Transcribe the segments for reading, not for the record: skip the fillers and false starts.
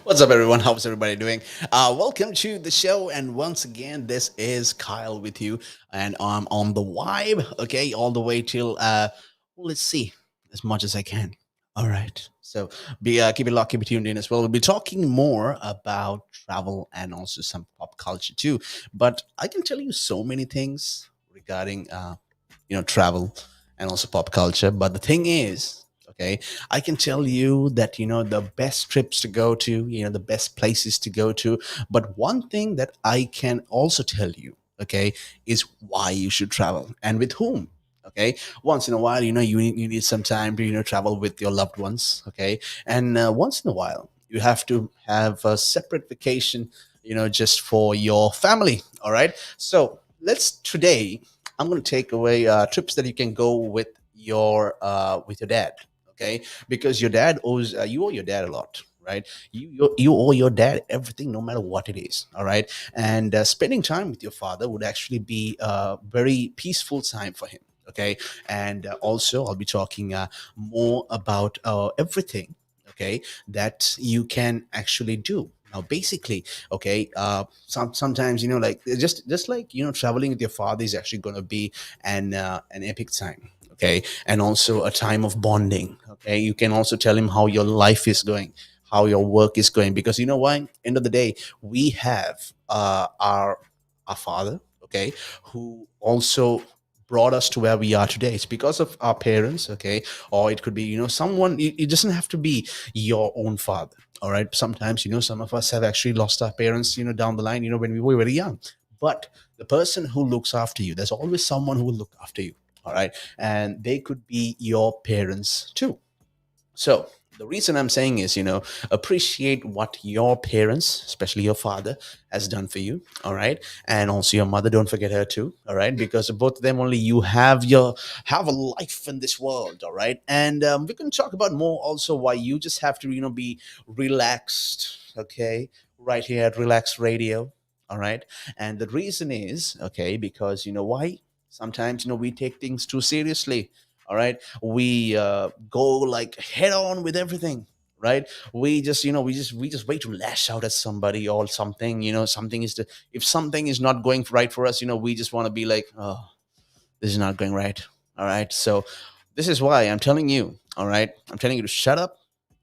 What's up, everyone? How's everybody doing? Welcome to the show. And once again, this is Kyle with you, and I'm on the vibe, okay, all the way till, let's see, as much as I can. All right. So keep it locked, keep it tuned in as well. We'll be talking more about travel and also some pop culture too. But I can tell you so many things regarding, travel and also pop culture. But the thing is, okay, I can tell you that the best trips to go to, the best places to go to. But one thing that I can also tell you, okay, is why you should travel and with whom. Okay, once in a while, you need some time to travel with your loved ones. Okay, and once in a while, you have to have a separate vacation, just for your family. All right, so let's today. I'm going to take away trips that you can go with your dad. Okay, because your dad owes you owe your dad a lot, right? You owe your dad everything, no matter what it is. All right, and spending time with your father would actually be a very peaceful time for him. Okay, and also I'll be talking more about everything. Okay, that you can actually do. Now, basically, okay, sometimes like just like traveling with your father is actually going to be an epic time. Okay, and also a time of bonding. Okay, you can also tell him how your life is going, how your work is going, because you know why, end of the day, we have our father, okay, who also brought us to where we are today. It's because of our parents. Okay, or it could be someone. It doesn't have to be your own father. All right, sometimes some of us have actually lost our parents down the line, when we were very young. But the person who looks after you, there's always someone who will look after you. All right, and they could be your parents too. So the reason I'm saying is, appreciate what your parents, especially your father, has done for you. All right, and also your mother. Don't forget her too. All right, because of both of them, only you have a life in this world. All right, and we can talk about more also why you just have to be relaxed. Okay, right here at Relax Radio. All right, and the reason is okay because why. Sometimes we take things too seriously. All right, we go like head on with everything, right? We just wait to lash out at somebody or something. Something is the if something is not going right for us, we just want to be like, oh, this is not going right. All right, so this is why I'm telling you. All right, I'm telling you to shut up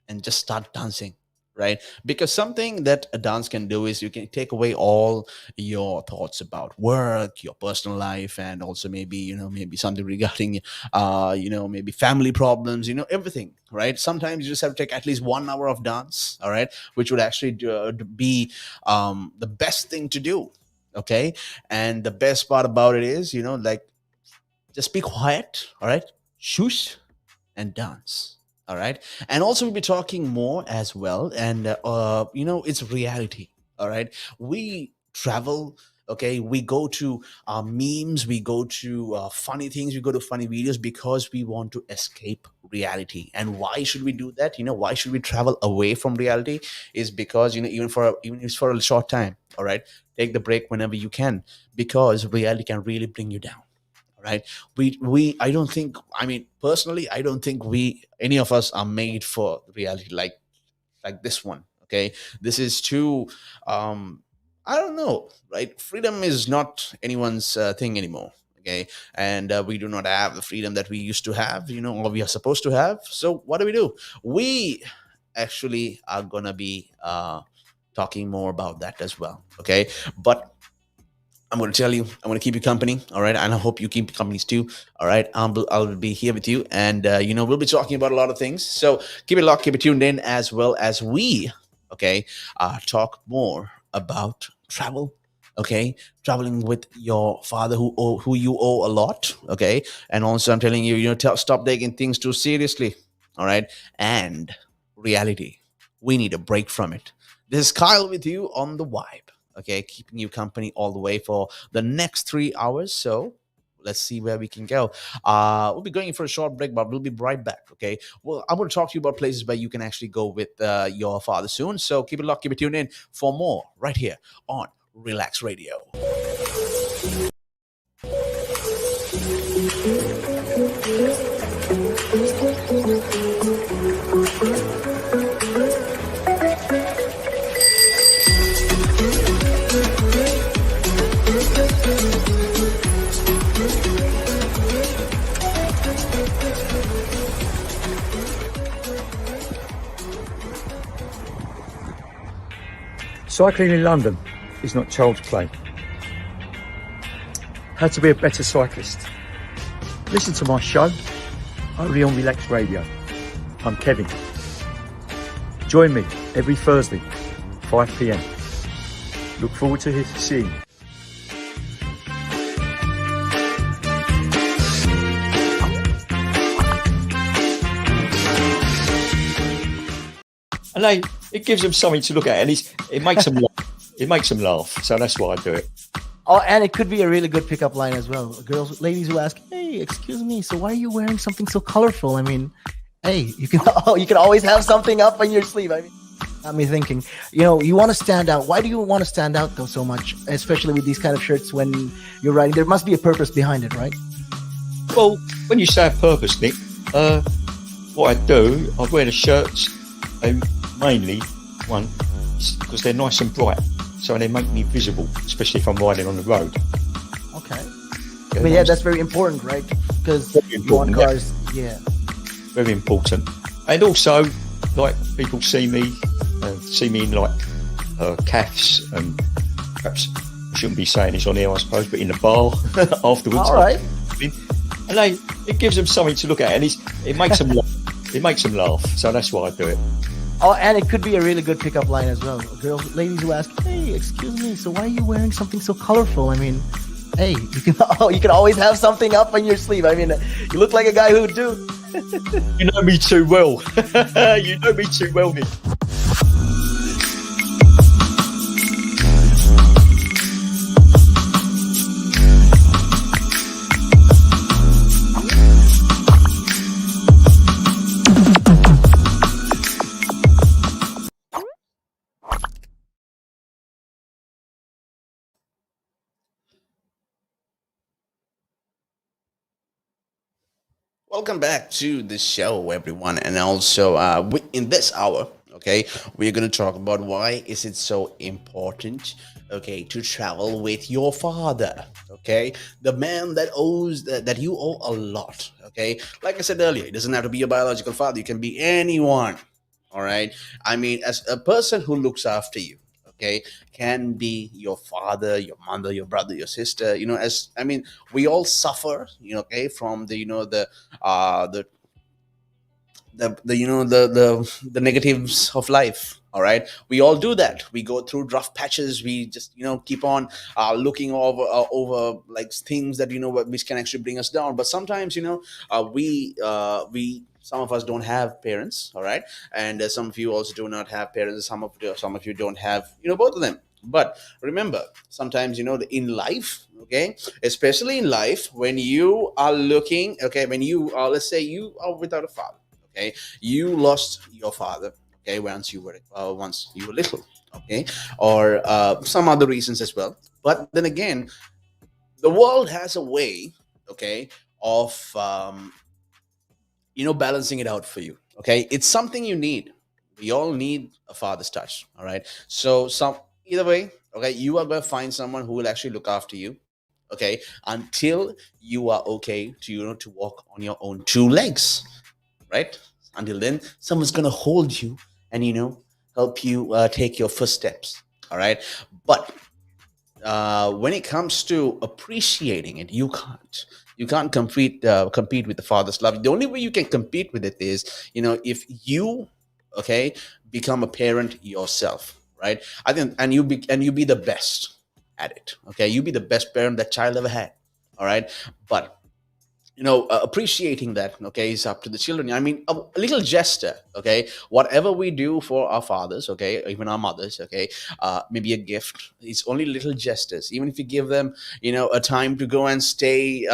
and just start dancing, right? Because something that a dance can do is you can take away all your thoughts about work, your personal life, and also maybe maybe something regarding maybe family problems, everything, right? Sometimes you just have to take at least 1 hour of dance, all right, which would actually be the best thing to do. Okay, and the best part about it is like, just be quiet, all right, shush, and dance. All right. And also, we'll be talking more as well. And, it's reality. All right. We travel. Okay. We go to memes. We go to funny things. We go to funny videos because we want to escape reality. And why should we do that? Why should we travel away from reality? Is because, even if it's for a short time. All right. Take the break whenever you can, because reality can really bring you down. Right, we I don't think, I mean, personally, I don't think we any of us are made for reality like this one. Okay, this is too, I don't know, right? Freedom is not anyone's thing anymore. Okay, and we do not have the freedom that we used to have, or we are supposed to have. So what do? We actually are gonna be talking more about that as well. Okay, but I'm going to tell you, I'm going to keep you company. All right. And I hope you keep companies too. All right. I'll be here with you. And, we'll be talking about a lot of things. So keep it locked, keep it tuned in, as well as we, okay, talk more about travel. Okay. Traveling with your father who you owe a lot. Okay. And also, I'm telling you, stop taking things too seriously. All right. And reality, we need a break from it. This is Kyle with you on the vibe. Okay, keeping you company all the way for the next 3 hours. So let's see where we can go. We'll be going for a short break, but we'll be right back. Okay, well, I'm going to talk to you about places where you can actually go with your father soon. So keep it locked, keep it tuned in for more right here on Relax Radio. Cycling in London is not child's play. How to be a better cyclist. Listen to my show, only on Relaks Radio. I'm Kevin. Join me every Thursday, 5 p.m. Look forward to seeing you. And it gives them something to look at, and it makes them laugh. It makes them laugh, so that's why I do it. Oh, and it could be a really good pickup line as well. Ladies who ask, "Hey, excuse me, so why are you wearing something so colorful?" I mean, hey, you can always have something up on your sleeve. I mean, got me thinking. You want to stand out. Why do you want to stand out though so much, especially with these kind of shirts when you're riding? There must be a purpose behind it, right? Well, when you say a purpose, Nick, what I do, I wear the shirts mainly one because they're nice and bright, so they make me visible, especially if I'm riding on the road. Okay. Yeah, that's very important, right? Because you want cars, yeah. Very important. And also, like, people see me in like calves, and perhaps I shouldn't be saying this on here, I suppose, but in the bar afterwards. All right. And it gives them something to look at, and it makes them laugh. It makes them laugh, so that's why I do it. Oh, and it could be a really good pickup line as well. Ladies who ask, "Hey, excuse me, so why are you wearing something so colorful?" I mean, hey, you can always have something up on your sleeve. I mean, you look like a guy who would do. You know me too well. You know me too well, Nick. Welcome back to the show, everyone, and also in this hour, okay, we're going to talk about why is it so important, okay, to travel with your father, okay, the man that owes that you owe a lot, okay. Like I said earlier, it doesn't have to be your biological father; you can be anyone, all right. I mean, as a person who looks after you, okay, can be your father, your mother, your brother, your sister. As I mean, we all suffer, okay, from the the negatives of life, all right. We all do that. We go through rough patches. We just keep on looking over like things that which can actually bring us down. But sometimes we some of us don't have parents, all right, and some of you also do not have parents. Some of you don't have both of them. But remember, sometimes in life, okay, especially in life, when you are looking, okay, when you are, let's say you are without a father, okay, you lost your father, okay, once you were little, okay, or some other reasons as well. But then again, the world has a way, okay, of balancing it out for you, okay. It's something you need. We all need a father's touch, all right. So some either way, okay, you are going to find someone who will actually look after you, okay, until you are okay to to walk on your own two legs, right? Until then, someone's going to hold you and help you take your first steps, all right. But when it comes to appreciating it, you can't compete with the father's love. The only way you can compete with it is if you, okay, become a parent yourself, right? I think, and you be the best at it, okay. You be the best parent that child ever had, all right. But appreciating that, okay, is up to the children. I mean, a little gesture, okay, whatever we do for our fathers, okay, even our mothers, okay, maybe a gift. It's only little gestures. Even if you give them a time to go and stay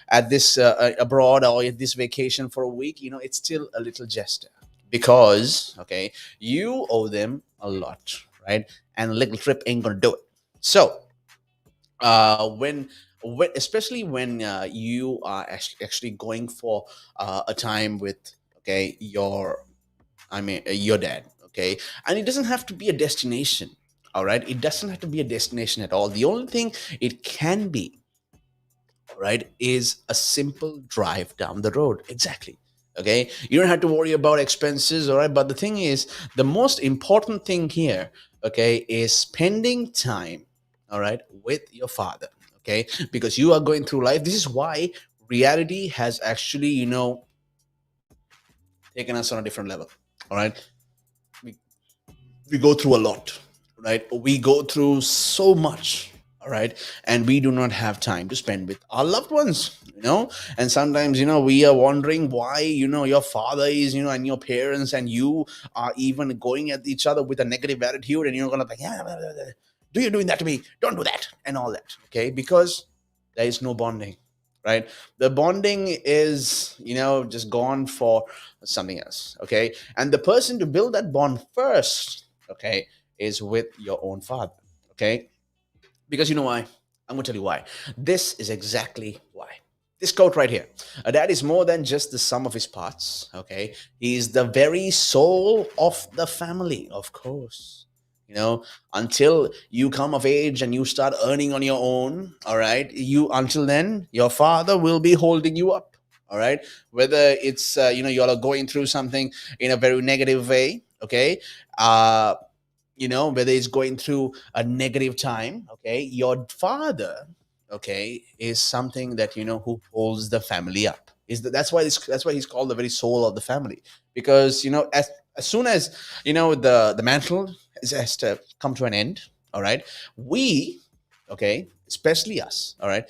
at this abroad, or at this vacation for a week, it's still a little gesture, because okay, you owe them a lot, right? And a little trip ain't gonna do it. So when especially when you are actually going for a time with, okay, your dad, okay. And it doesn't have to be a destination, all right. It doesn't have to be a destination at all. The only thing it can be, all right, is a simple drive down the road. Exactly. Okay, you don't have to worry about expenses. All right, but the thing is, the most important thing here, okay, is spending time, all right, with your father. Okay, because you are going through life. This is why reality has actually, taken us on a different level. All right, we, we go through a lot, right? We go through so much, all right, and we do not have time to spend with our loved ones, and sometimes, we are wondering why, your father is, and your parents and you are even going at each other with a negative attitude, and you're gonna like, yeah, blah, blah, blah. Do you doing that to me? Don't do that, and all that. Okay, because there is no bonding, right? The bonding is, just gone for something else. Okay, and the person to build that bond first, okay, is with your own father. Okay, because you know why? I'm going to tell you why. This is exactly why. This quote right here: a dad is more than just the sum of his parts. Okay, he's the very soul of the family, of course. Until you come of age and you start earning on your own, all right, until then your father will be holding you up. All right, whether it's you're going through something in a very negative way. Okay, whether it's going through a negative time. Okay, your father, okay, is something that, who holds the family up. That's why he's called the very soul of the family. Because, as soon as, the mantle has to come to an end, all right, we, okay, especially us, all right,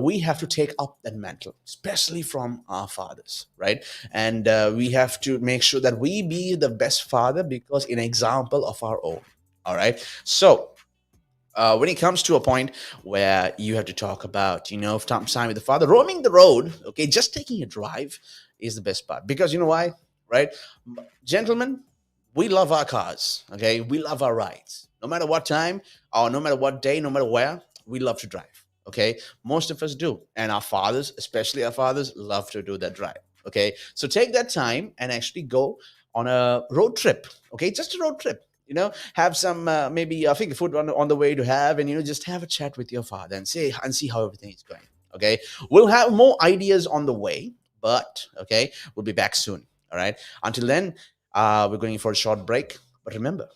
we have to take up that mantle, especially from our fathers, right? And we have to make sure that we be the best father, because in example of our own. All right, so when it comes to a point where you have to talk about, time with the father, roaming the road, okay, just taking a drive is the best part. Because you know why, right? Gentlemen, we love our cars, okay? We love our rides. No matter what time, or no matter what day, no matter where, we love to drive, okay? Most of us do. And our fathers, especially our fathers, love to do that drive, okay? So take that time and actually go on a road trip, okay? Just a road trip. Have some maybe finger food on the way to have, and just have a chat with your father and see how everything is going. Okay, we'll have more ideas on the way, but okay, we'll be back soon. All right. Until then, we're going for a short break. But remember,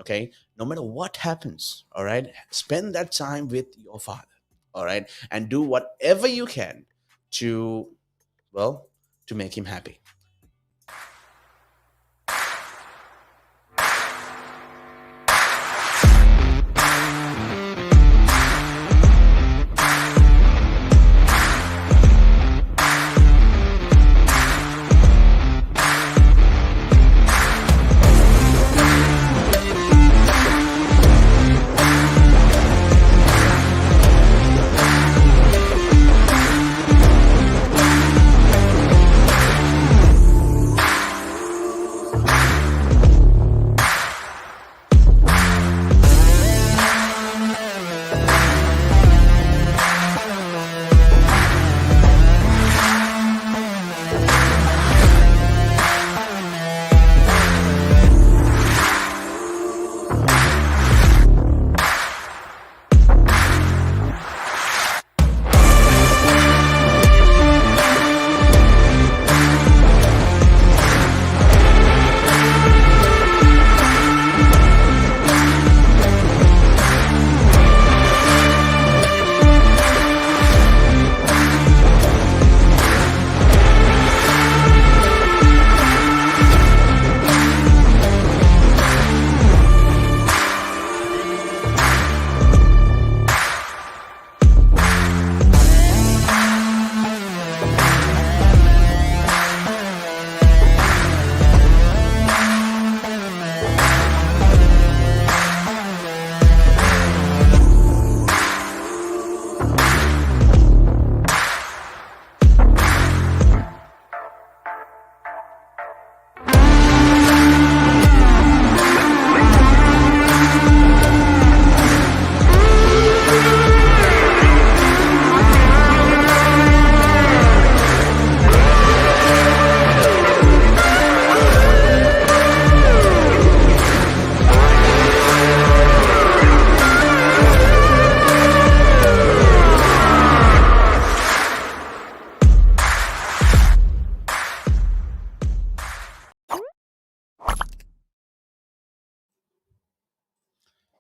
okay, no matter what happens, all right, spend that time with your father. All right, and do whatever you can to, well, to make him happy.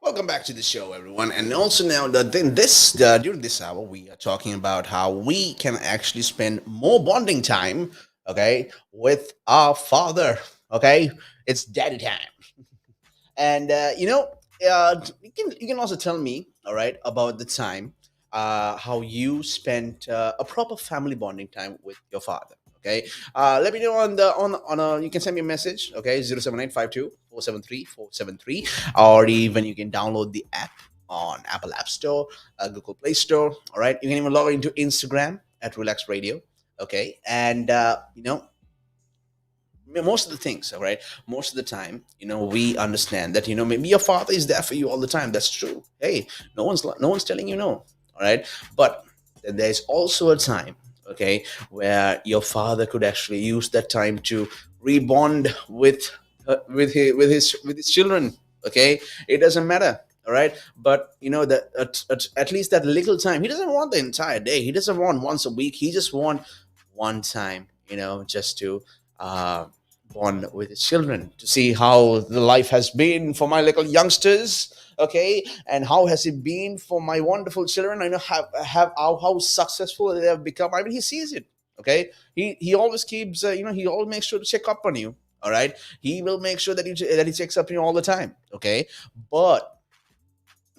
Welcome back to the show, everyone. And also now, during this hour, we are talking about how we can actually spend more bonding time, okay, with our father. Okay, it's daddy time. And you can also tell me, all right, about the time how you spent a proper family bonding time with your father. Okay, let me know on a. You can send me a message. Okay, 07852 473 473, or even you can download the app on Apple App Store, Google Play Store. All right, you can even log into Instagram at Relax Radio. Okay, and most of the things, all right, most of the time, we understand that maybe your father is there for you all the time. That's true. Hey, no one's telling you no. All right, but then there's also a time, okay, where your father could actually use that time to rebond with his children. Okay, it doesn't matter. All right, but that at least that little time, he doesn't want the entire day, he doesn't want once a week, he just want one time, just to uh, bond with his children, to see how the life has been for my little youngsters. Okay, and how has it been for my wonderful children? I know have how successful they have become. I mean, he sees it. Okay, he always keeps he always makes sure to check up on you. All right, he will make sure that he checks up on you all the time. Okay, but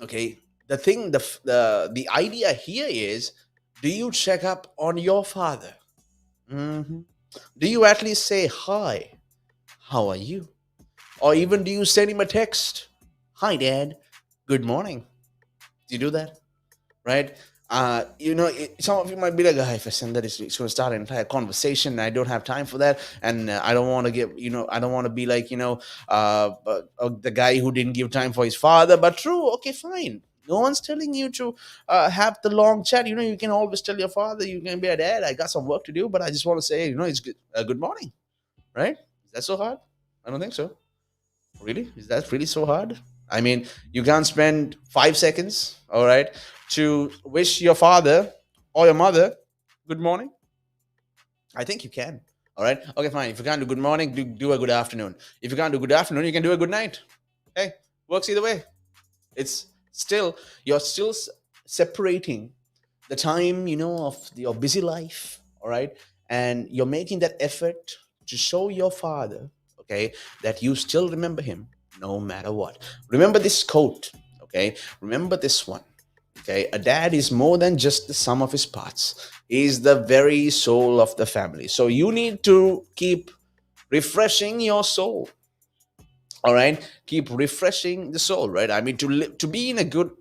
okay, the thing the idea here is, do you check up on your father? Hmm. Do you at least say hi? How are you? Or even do you send him a text? Hi, Dad. Good morning. Do you do that? Right? Some of you might be like, "Ah, if I send that, it's going to start an entire conversation. And I don't have time for that. And I don't want to I don't want to be like, the guy who didn't give time for his father." But true. Okay, fine. No one's telling you to have the long chat. You can always tell your father, you can be a dad. I got some work to do, but I just want to say, it's good. Good morning. Right? Is that so hard? I don't think so. Really? Is that really so hard? I mean, you can't spend 5 seconds, all right, to wish your father or your mother good morning? I think you can. All right. Okay, fine. If you can't do good morning, do a good afternoon. If you can't do good afternoon, you can do a good night. Hey, works either way. It's still, you're still separating the time, of your busy life. All right. And you're making that effort to show your father, okay, that you still remember him no matter what. Remember this quote. Okay. Remember this one. Okay. A dad is more than just the sum of his parts, he's the very soul of the family. So you need to keep refreshing your soul. All right, keep refreshing the soul. Right, I mean, to be in a good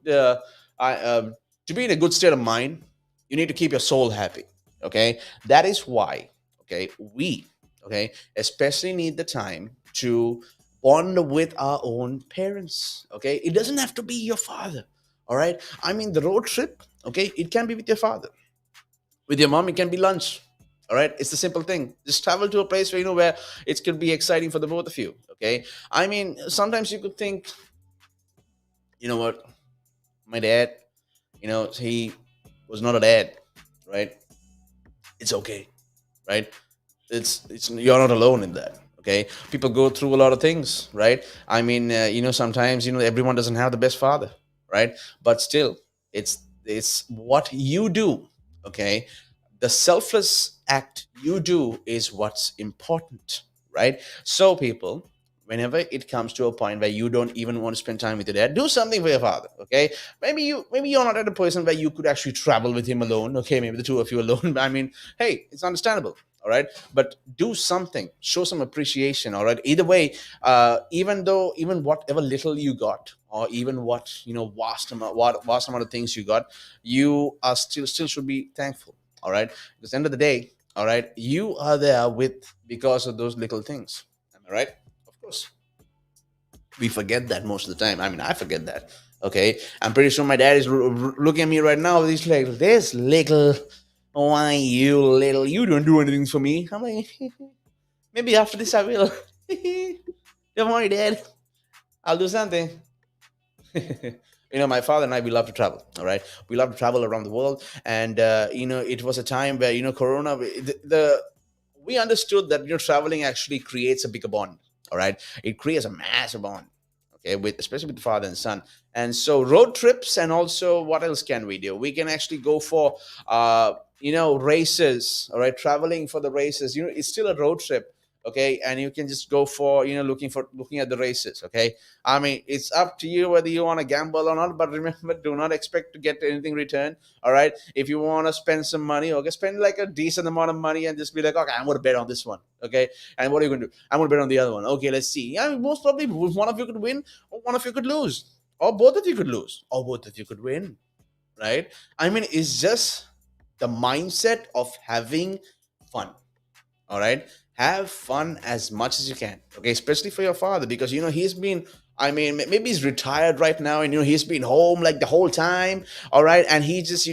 I, to be in a good state of mind, you need to keep your soul happy. Okay, that is why, okay, we, okay, especially need the time to bond with our own parents. Okay, it doesn't have to be your father. All right, I mean, the road trip, okay, it can be with your father. With your mom, it can be lunch. All right, it's the simple thing. Just travel to a place where where it could be exciting for the both of you. Okay, I mean, sometimes you could think, what, my dad, he was not a dad, right? It's okay, right? It's you're not alone in that. Okay, people go through a lot of things, right? I mean, sometimes everyone doesn't have the best father, right? But still, it's what you do. Okay, the selfless act you do is what's important, right? So people, whenever it comes to a point where you don't even want to spend time with your dad, do something for your father. Okay, maybe you're not at a person where you could actually travel with him alone. Okay, maybe the two of you alone. I mean, hey, it's understandable. All right, but do something, show some appreciation. All right, either way, even whatever little you got, or even what vast amount of things you got, you are still should be thankful. All right, because end of the day, all right, you are there with because of those little things. Am I right? Of course, we forget that most of the time. I mean, I forget that. Okay, I'm pretty sure my dad is looking at me right now. He's like, "This little, why you don't do anything for me." I'm like, maybe after this I will. Don't worry, Dad. I'll do something. My father and I, we love to travel. All right, we love to travel around the world, and it was a time where Corona, we understood that traveling actually creates a bigger bond. All right, it creates a massive bond. okay, with especially with father and son. And so road trips, and also what else can we do? We can actually go for races, all right, traveling for the races. It's still a road trip, okay, and you can just go for looking at the races, okay. I mean, it's up to you whether you want to gamble or not, but remember, do not expect to get anything returned. All right, if you want to spend some money, okay, spend like a decent amount of money and just be like, okay, I'm going to bet on this one, okay. And what are you going to do? I'm going to bet on the other one. Okay, let's see. Yeah, most probably one of you could win, or one of you could lose, or both of you could lose, or both of you could win, right? I mean, it's just the mindset of having fun. All right, have fun as much as you can, okay, especially for your father, because he's been, I mean, maybe he's retired right now, and he's been home like the whole time. All right, and he just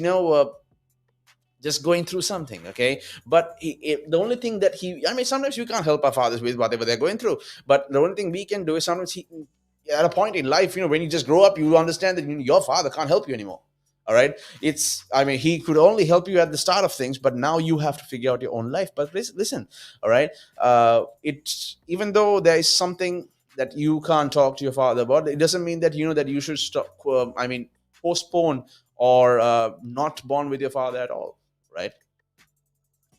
just going through something, okay. But the only thing that I mean, sometimes you can't help our fathers with whatever they're going through, but the only thing we can do is sometimes at a point in life, when you just grow up, you understand that your father can't help you anymore. All right, I mean, he could only help you at the start of things, but now you have to figure out your own life. But listen, all right, it's, even though there is something that you can't talk to your father about, it doesn't mean that that you should stop, I mean, postpone, or not bond with your father at all, right?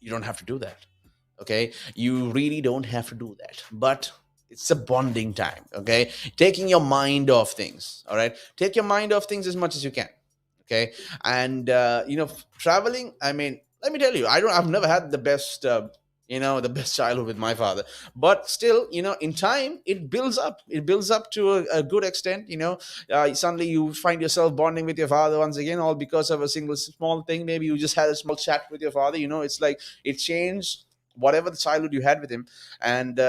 You don't have to do that, okay. You really don't have to do that, but it's a bonding time, okay. Taking your mind off things, all right, take your mind off things as much as you can, okay. And traveling, I mean, let me tell you, I've never had the best the best childhood with my father, but still, in time it builds up to a good extent. Suddenly you find yourself bonding with your father once again, all because of a single small thing. Maybe you just had a small chat with your father. It's like it changed whatever the childhood you had with him, and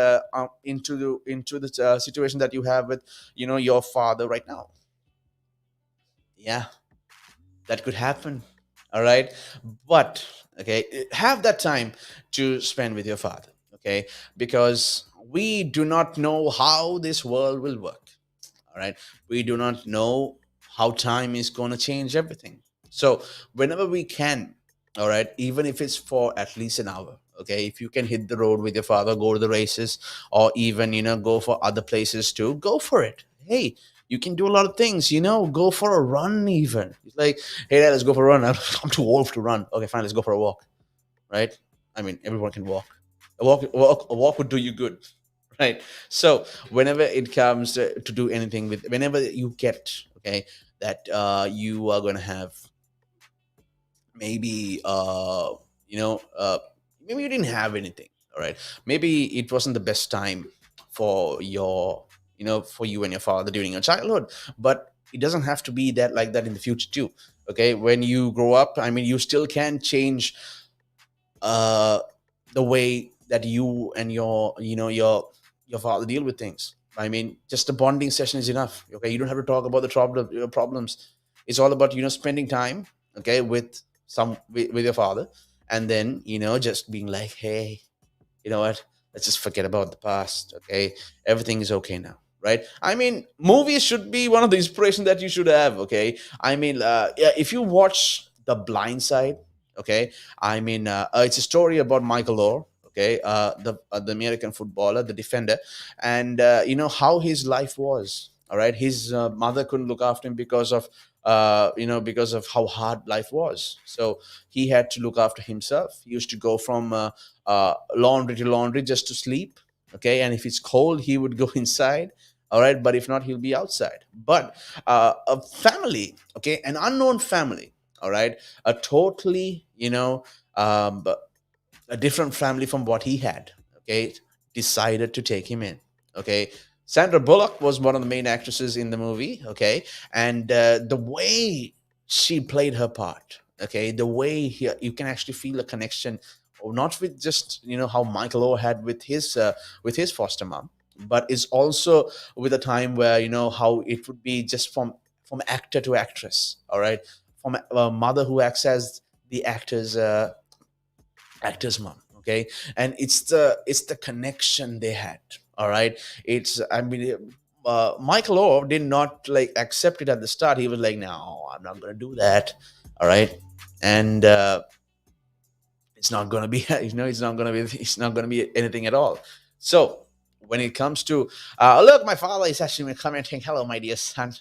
into the situation that you have with your father right now. Yeah, that could happen. All right, but okay, have that time to spend with your father, okay, because we do not know how this world will work. All right, we do not know how time is going to change everything. So whenever we can, all right, even if it's for at least an hour, okay, if you can hit the road with your father, go to the races, or even go for other places too, go for it. Hey, you can do a lot of things, go for a run. Even it's like, hey dad, let's go for a run. I'm too old to run. Okay, fine, let's go for a walk, right? I mean, everyone can walk. A walk would do you good, right? So whenever it comes to do anything with, whenever you get, okay, that you are going to have, maybe maybe you didn't have anything, all right, maybe it wasn't the best time for for you and your father during your childhood, but it doesn't have to be that like that in the future too, okay. When you grow up, I mean, you still can change uh the way that you and your father deal with things. I mean, just a bonding session is enough, okay. You don't have to talk about the your problems. It's all about spending time, okay, with your father, and then just being like, hey, you know what, let's just forget about the past, okay. Everything is okay now, right? I mean, movies should be one of the inspiration that you should have, okay. I mean, yeah, if you watch The Blind Side, okay, I mean, it's a story about Michael Orr, okay, the American footballer, the defender, and how his life was. All right, his mother couldn't look after him because of because of how hard life was. So he had to look after himself. He used to go from laundry to laundry just to sleep. Okay, and if it's cold, he would go inside. All right, but if not, he'll be outside. But a family, okay, an unknown family. All right, a totally a different family from what he had, okay, decided to take him in, okay. Sandra Bullock was one of the main actresses in the movie, okay, and the way she played her part, okay, the way you can actually feel a connection, not with just how Michael O had with his foster mom, but it's also with a time where how it would be just from actor to actress, all right, from a mother who acts as the actor's mom, okay. And it's the connection they had, all right. It's, I mean, Michael O did not like accept it at the start. He was like, no, I'm not gonna do that, all right. And it's not gonna be it's not gonna be anything at all. So when it comes to look, my father is actually commenting, hello my dear son.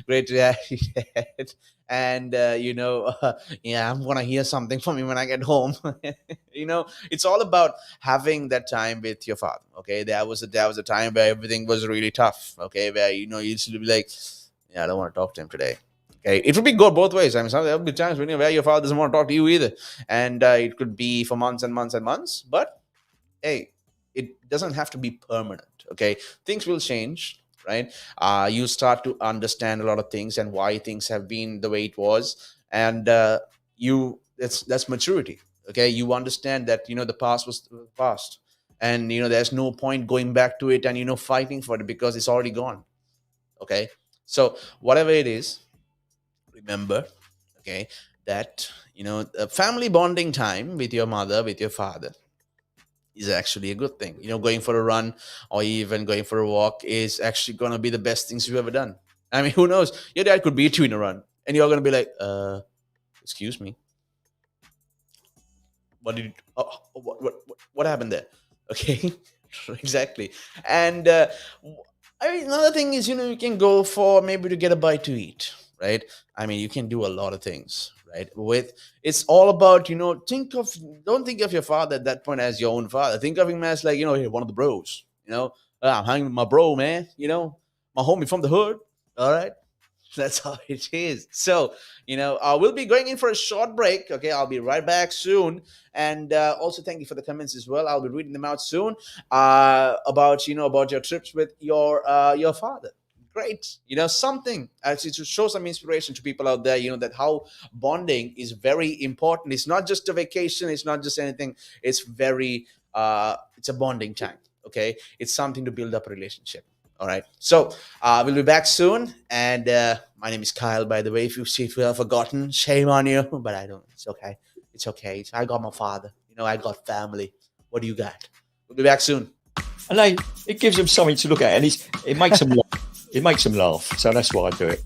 Great to have you, Dad. And yeah, I'm gonna hear something from you when I get home. It's all about having that time with your father. Okay, there was a time where everything was really tough. Okay, where you used to be like, yeah, I don't want to talk to him today. Okay, it would be go both ways. I mean, there'll be times when where your father doesn't want to talk to you either, and it could be for months and months and months. But hey, it doesn't have to be permanent. Okay, things will change, right? You start to understand a lot of things and why things have been the way it was, and that's maturity. Okay, you understand that the past was the past, and there's no point going back to it and fighting for it because it's already gone. Okay, so whatever it is, remember, okay, that family bonding time with your mother, with your father, is actually a good thing. Going for a run or even going for a walk is actually going to be the best things you've ever done. I mean, who knows, your dad could beat you in a run and you're going to be like, excuse me, what did what happened there? Okay. Exactly. And I mean, another thing is, you can go for maybe to get a bite to eat, right? I mean, you can do a lot of things, right? It's all about, don't think of your father at that point as your own father. Think of him as like, hey, one of the bros, I'm hanging with my bro, man, my homie from the hood. All right. That's how it is. So, we'll be going in for a short break. Okay, I'll be right back soon. And also, thank you for the comments as well. I'll be reading them out soon. About your trips with your father. Great, something actually to show some inspiration to people out there. That how bonding is very important. It's not just a vacation. It's not just anything. It's it's a bonding time. Okay, it's something to build up a relationship. All right. So we'll be back soon. And my name is Kyle, by the way. If you have forgotten, shame on you. But I don't. It's okay. It's okay. I got my father. I got family. What do you got? We'll be back soon. And it gives them something to look at, and it makes them laugh. It makes them laugh. So that's why I do it.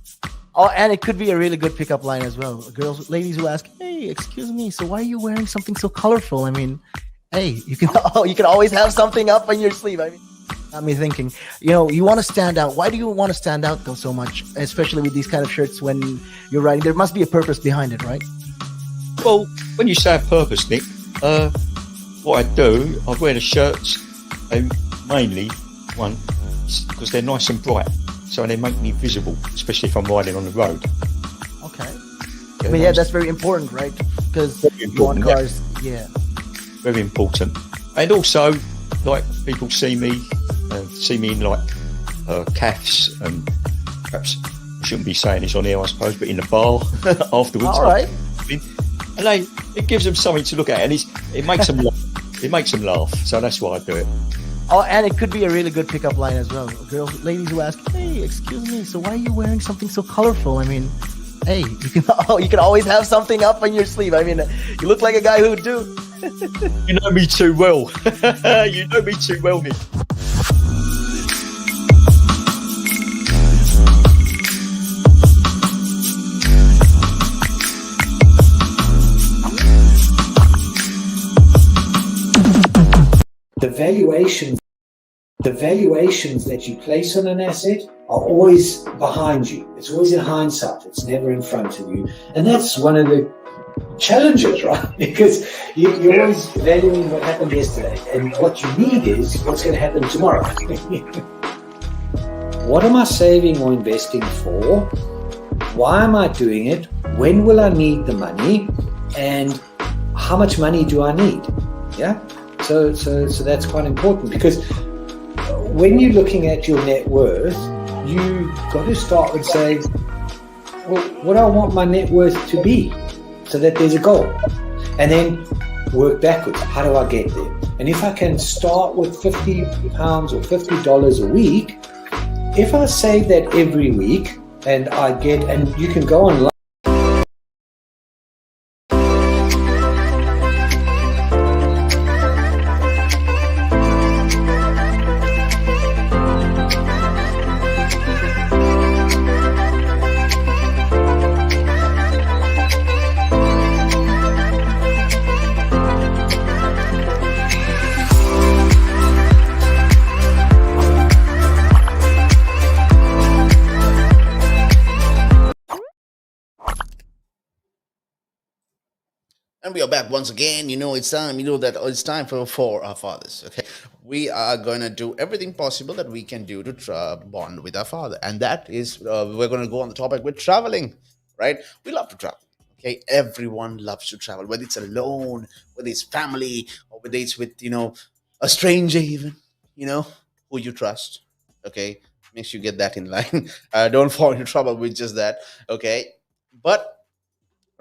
Oh, and it could be a really good pickup line as well. Ladies who ask, hey, excuse me, so why are you wearing something so colorful? I mean, hey, you can always have something up on your sleeve. I mean, got me thinking, you want to stand out. Why do you want to stand out though so much, especially with these kind of shirts when you're riding? There must be a purpose behind it, right? Well, when you say a purpose, Nick, what I do, I wear the shirts mainly, one, because they're nice and bright, so they make me visible, especially if I'm riding on the road. Okay. But yeah, that's very important, right? Because you want cars, yeah. Very important. And also, like, people see me in like calves, and perhaps I shouldn't be saying this on here, I suppose, but in the bar afterwards. All right. And it gives them something to look at, and it makes them laugh. It makes them laugh. So that's why I do it. Oh, and it could be a really good pickup line as well. Ladies who ask, hey, excuse me, so why are you wearing something so colorful? I mean, hey, you can always have something up on your sleeve. I mean, you look like a guy who would do. You know me too well. You know me too well, Nick. The valuations that you place on an asset are always behind you. It's always in hindsight. It's never in front of you. And that's one of the challenges, right? Because you're always valuing what happened yesterday. And what you need is what's going to happen tomorrow. What am I saving or investing for? Why am I doing it? When will I need the money? And how much money do I need? Yeah. So that's quite important, because when you're looking at your net worth, you've got to start with saying, well, what do I want my net worth to be, so that there's a goal, and then work backwards. How do I get there? And if I can start with £50 or $50 a week, if I save that every week, and you can go online. And we are back once again. It's time. That it's time for our fathers. Okay, we are gonna do everything possible that we can do to bond with our father, and that is we're gonna go on the topic with traveling. Right? We love to travel. Okay, everyone loves to travel, whether it's alone, whether it's family, or whether it's with a stranger, even you know who you trust. Okay, make sure you get that in line. Don't fall into trouble with just that. Okay, but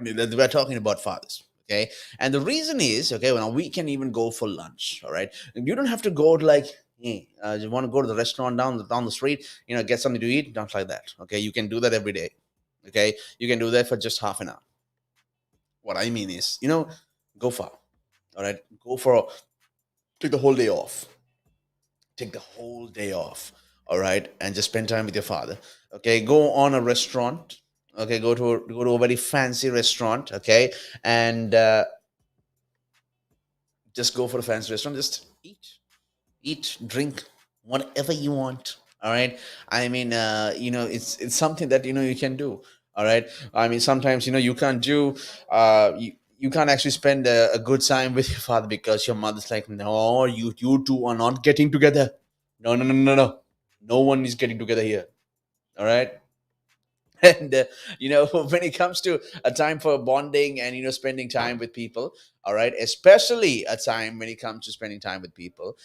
we're talking about fathers. Okay, and the reason is, okay, well, we can even go for lunch. All right, you don't have to go to like, hey, you want to go to the restaurant down the street, get something to eat, not like that. Okay, you can do that every day. Okay, you can do that for just half an hour. What I mean is, go far. All right, go for take the whole day off. Take the whole day off. All right, and just spend time with your father. Okay, go on a restaurant. Okay, go to a very fancy restaurant. Okay, and just go for a fancy restaurant. Just eat, drink, whatever you want. All right. I mean, it's something that you can do. All right. I mean, sometimes you can't do. You can't actually spend a good time with your father because your mother's like, no, you two are not getting together. No, no, no, no, no. No one is getting together here. All right. And when it comes to a time for bonding and spending time with people, all right, especially a time when it comes to spending time with people,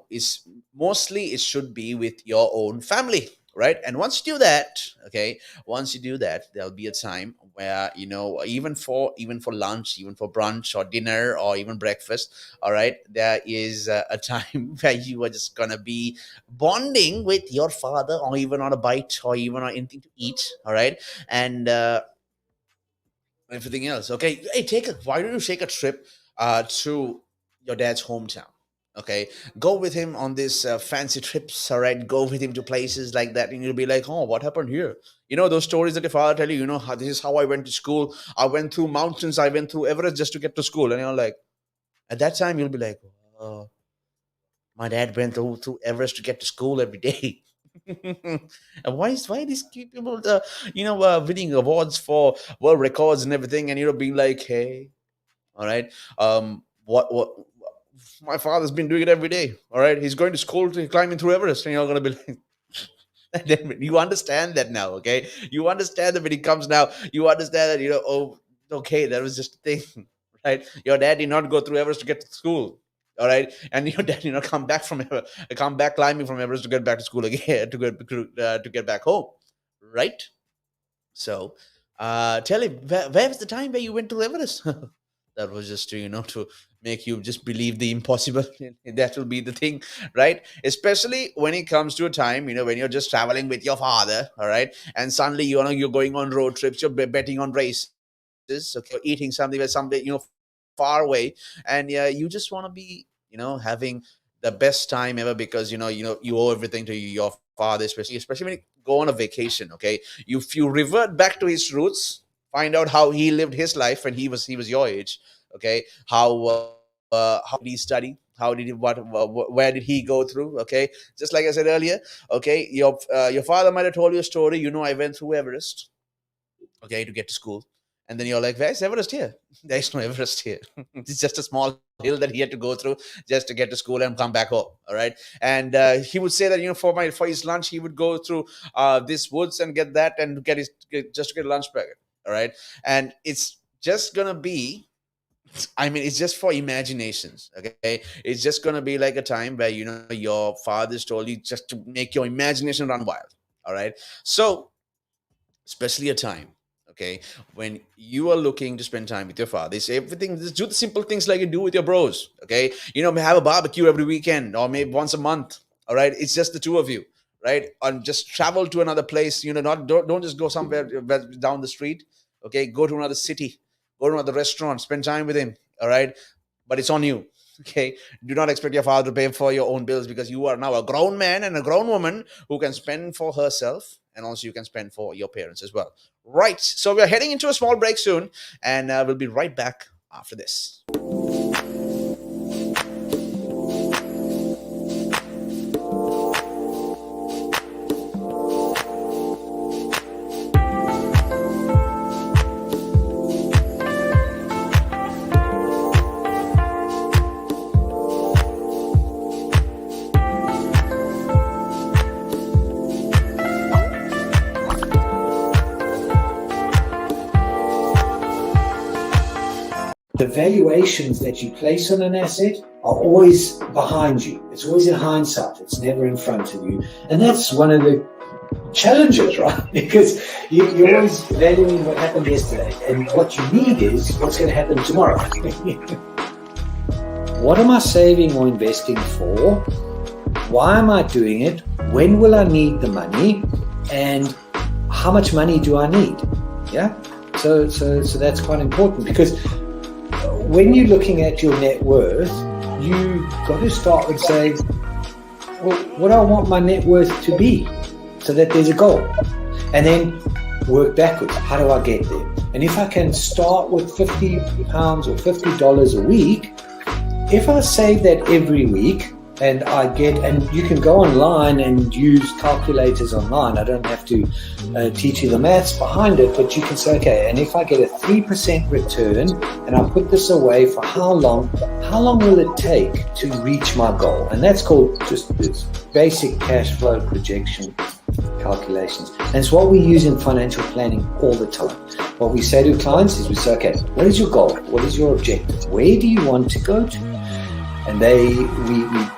is mostly it should be with your own family, right? And once you do that, okay, once you do that, there'll be a time where even for lunch, even for brunch or dinner or even breakfast, all right, there is a time where you are just gonna be bonding with your father, or even on a bite, or even on anything to eat. All right, and everything else. Okay, hey, why don't you take a trip to your dad's hometown? Okay, go with him on this fancy trips. All right, go with him to places like that, and you'll be like, oh, what happened here? Those stories that your father tell you. How this is how I went to school. I went through mountains. I went through Everest just to get to school. And you're like, at that time, you'll be like, oh, my dad went through Everest to get to school every day. And why these people winning awards for world records and everything, and being like, hey, all right, what my father's been doing it every day. All right, he's going to school to climbing through Everest, and you're gonna be like, and then you understand that now. Okay, you understand that when he comes now, you understand that oh, okay, that was just a thing. Right, your dad did not go through Everest to get to school. All right, and your dad come back climbing from Everest to get back to school again, to get back home. Right. So tell him, where was the time where you went to Everest? That was just to make you just believe the impossible. That will be the thing, right? Especially when it comes to a time, when you're just traveling with your father, all right, and suddenly you're going on road trips, you're betting on races, okay, you're eating something where someday far away, and yeah, you just want to be having the best time ever, because you owe everything to your father, especially when you go on a vacation. Okay, if you revert back to his roots, find out how he lived his life when he was your age. Okay, how did he study, how did he where did he go through. Okay, just like I said earlier. Okay, your father might have told you a story. I went through Everest, okay, to get to school. And then you're like, where's Everest here? There's no Everest here. It's just a small hill that he had to go through just to get to school and come back home. All right. And he would say that, for his lunch, he would go through this woods and get that, and just to get a lunch packet. All right. And it's just going to be, I mean, it's just for imaginations. Okay. It's just going to be like a time where, your father's told you just to make your imagination run wild. All right. So, especially a time, okay, when you are looking to spend time with your father, it's everything. Just do the simple things like you do with your bros. Okay, have a barbecue every weekend or maybe once a month. All right, it's just the two of you, right? And just travel to another place. Not don't just go somewhere down the street. Okay, go to another city, go to another restaurant, spend time with him. All right, but it's on you. Okay, do not expect your father to pay for your own bills, because you are now a grown man and a grown woman who can spend for herself, and also you can spend for your parents as well. Right. So we're heading into a small break soon, and we'll be right back after this. the valuations that you place on an asset are always behind you. It's always in hindsight. It's never in front of you. And that's one of the challenges, right? Because you're always valuing what happened yesterday. And what you need is what's going to happen tomorrow. What am I saving or investing for? Why am I doing it? When will I need the money? And how much money do I need? Yeah. So that's quite important, because when you're looking at your net worth, you got to start with saying, well, what do I want my net worth to be, so that there's a goal, and then work backwards. How do I get there? And if I can start with £50 or $50 a week, if I save that every week, and you can go online and use calculators online. I don't have to teach you the maths behind it, but you can say, okay, and if I get a 3% return and I put this away for how long will it take to reach my goal? And that's called just this basic cash flow projection calculations. And it's what we use in financial planning all the time. What we say to clients is we say, okay, what is your goal? What is your objective? Where do you want to go to? And we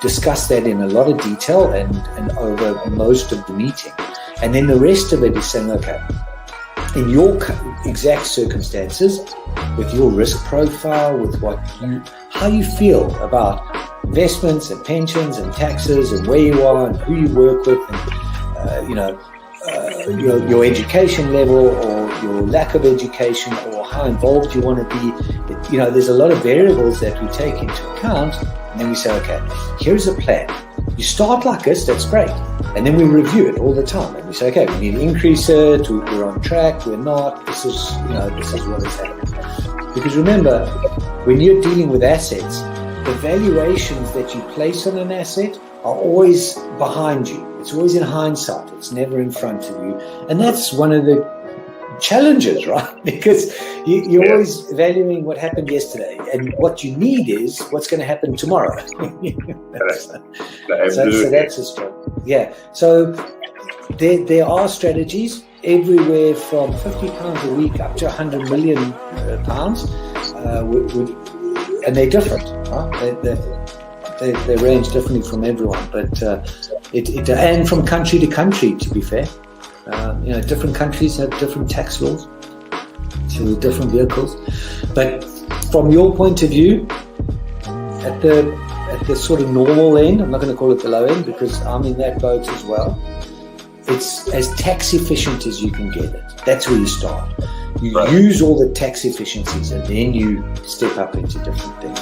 discuss that in a lot of detail and over most of the meeting. And then the rest of it is saying, okay, in your exact circumstances, with your risk profile, with how you feel about investments and pensions and taxes and where you are and who you work with, and your education level or your lack of education or how involved you want to be. There's a lot of variables that we take into account, and then we say, okay, here's a plan. You start like this, that's great. And then we review it all the time. And we say, okay, we need to increase it, we're on track, we're not, this is what is happening. Because remember, when you're dealing with assets, the valuations that you place on an asset are always behind you. It's always in hindsight. It's never in front of you. And that's one of the challenges, right? Because you're always valuing what happened yesterday. And what you need is what's going to happen tomorrow. So that's a struggle. Yeah. So there are strategies everywhere from £50 a week up to £100 million, and they're different, right? They range differently from everyone, but and from country to country, to be fair. Different countries have different tax laws, so different vehicles. But from your point of view, at the sort of normal end, I'm not going to call it the low end because I'm in that boat as well. It's as tax efficient as you can get it. That's where you start. You use all the tax efficiencies, and then you step up into different things.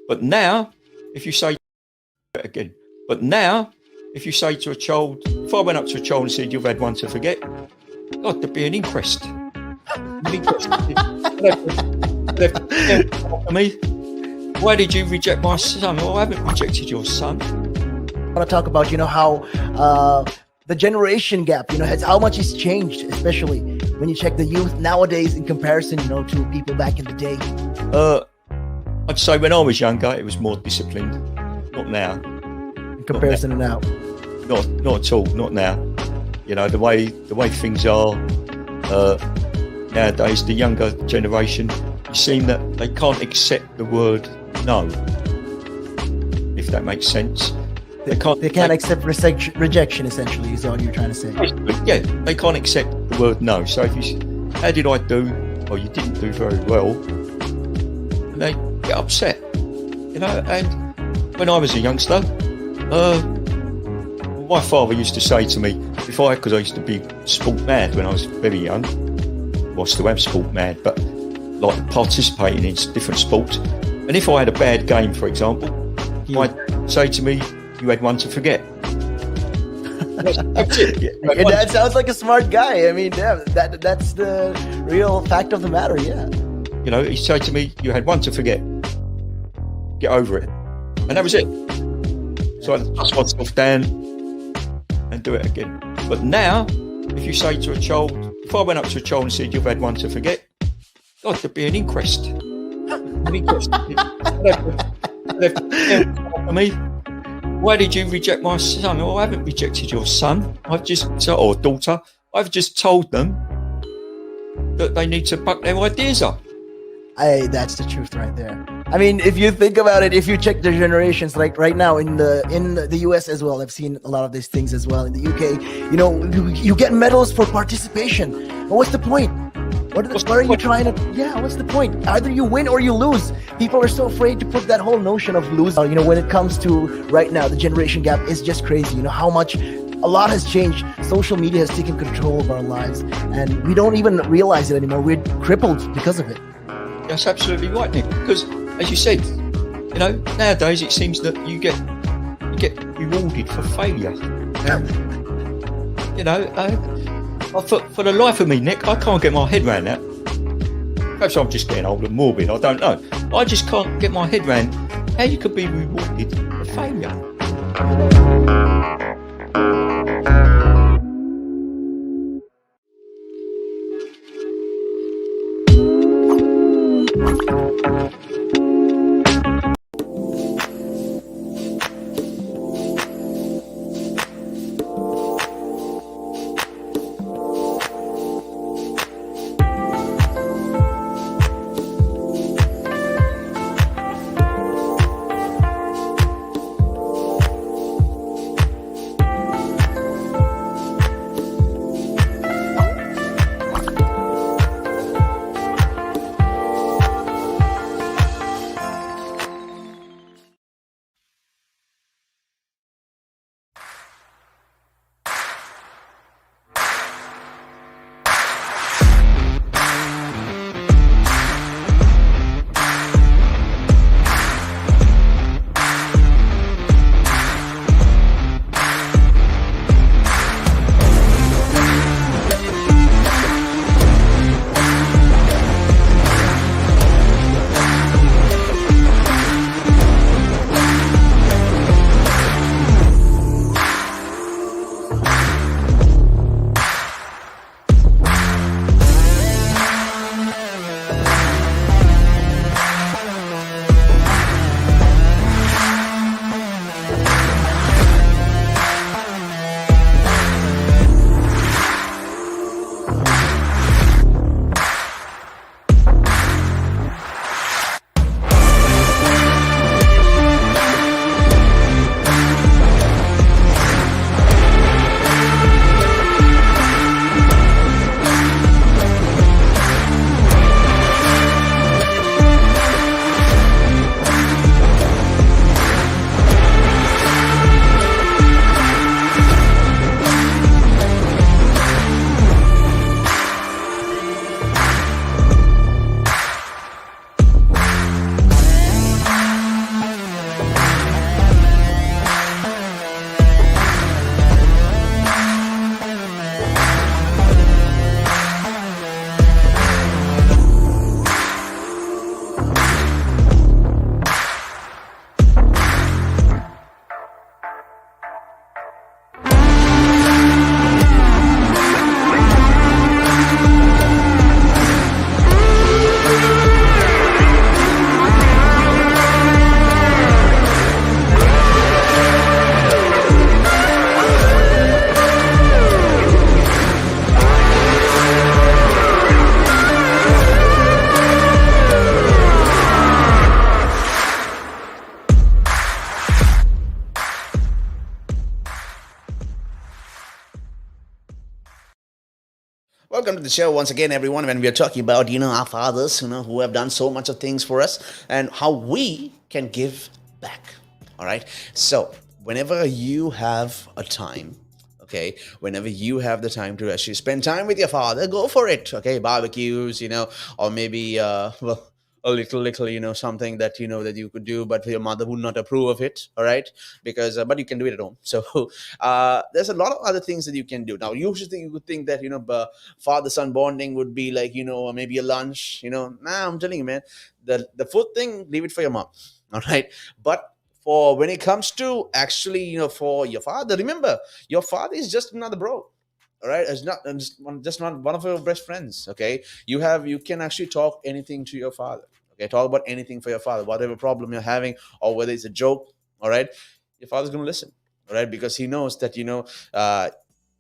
But now, if you say to a child, if I went up to a child and said, you've had one to forget, God, there'd be an inquest. Me, why did you reject my son? Well, I haven't rejected your son. I want to talk about, how the generation gap, has how much it's changed, especially when you check the youth nowadays in comparison, to people back in the day. I'd say when I was younger, it was more disciplined. Not now. In comparison to now. Not at all. Not now. The way things are nowadays, the younger generation, you seem that they can't accept the word no. If that makes sense. They can't accept rejection, essentially, is all you're trying to say. Yeah, they can't accept the word no. So if you how did I do? Well, you didn't do very well. And they get upset, and when I was a youngster, my father used to say to me, because I used to be sport mad when I was very young, well, I still am sport mad, but like participating in different sports, and if I had a bad game, for example, I'd say to me, you had one to forget. That's it. Your dad sounds like a smart guy. I mean, that's the real fact of the matter, yeah. He'd say to me, you had one to forget. Get over it. And that was it. So I'd dust myself down and do it again. But now, if you say to a child, If I went up to a child and said, "You've had one to forget," God, there'd be an inquest. An inquest. They'd have to me. Why did you reject my son? Oh, I haven't rejected your son. Or daughter. I've just told them that they need to buck their ideas up. That's the truth right there. I mean, if you think about it, if you check the generations, like right now in the US as well, I've seen a lot of these things as well. In the UK, you get medals for participation. But what's the point? What are you trying to? Yeah, what's the point? Either you win or you lose. People are so afraid to put that whole notion of losing. When it comes to right now, the generation gap is just crazy. How much. A lot has changed. Social media has taken control of our lives, and we don't even realize it anymore. We're crippled because of it. That's absolutely right, Nick. Because, as you said, nowadays it seems that you get rewarded for failure. For the life of me, Nick, I can't get my head around that. Perhaps I'm just getting old and morbid. I don't know. I just can't get my head around how you could be rewarded for failure. Welcome to the show once again, everyone. When we are talking about, our fathers, who have done so much of things for us and how we can give back. All right. So whenever you have a time, okay, whenever you have the time to actually spend time with your father, go for it. Okay. Barbecues, or maybe, a little, something that that you could do, but your mother would not approve of it. All right, because but you can do it at home. So there's a lot of other things that you can do. Now, usually you would think that father son bonding would be like maybe a lunch. Nah, I'm telling you, man, the food thing, leave it for your mom. All right, but for when it comes to actually for your father, remember, your father is just another bro. All right, it's not just not one of your best friends. Okay, you can actually talk anything to your father. Okay, talk about anything for your father, whatever problem you're having, or whether it's a joke. All right, your father's going to listen. All right, because he knows that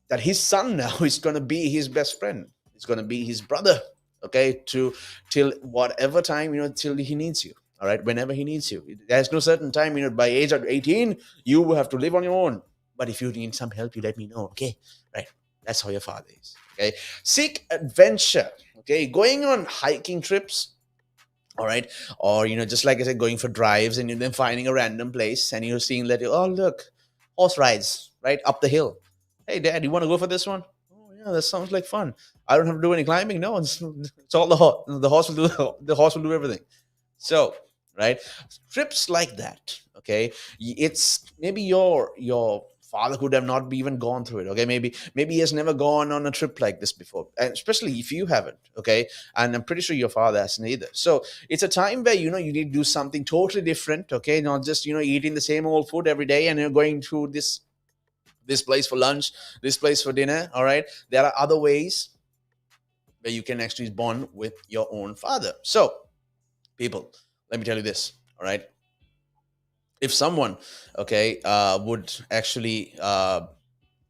that his son now is going to be his best friend. It's going to be his brother. Okay, to till whatever time till he needs you. All right, whenever he needs you. There's no certain time. By age of 18, you will have to live on your own. But if you need some help, you let me know. Okay, right. That's how your father is. Okay, seek adventure. Okay, going on hiking trips. All right, or just like I said, going for drives and then finding a random place and you're seeing that, oh look, horse rides right up the hill. Hey dad, you want to go for this one? Oh yeah, that sounds like fun. I don't have to do any climbing. No, it's all the horse will do the horse will do everything. So, right, trips like that. Okay, it's maybe your father could have not even gone through it. Okay, maybe he has never gone on a trip like this before, and especially if you haven't. Okay, and I'm pretty sure your father hasn't either. So it's a time where you need to do something totally different. Okay, not just eating the same old food every day and you're going to this place for lunch, this place for dinner. All right, there are other ways where you can actually bond with your own father. So people, let me tell you this. All right, if someone would actually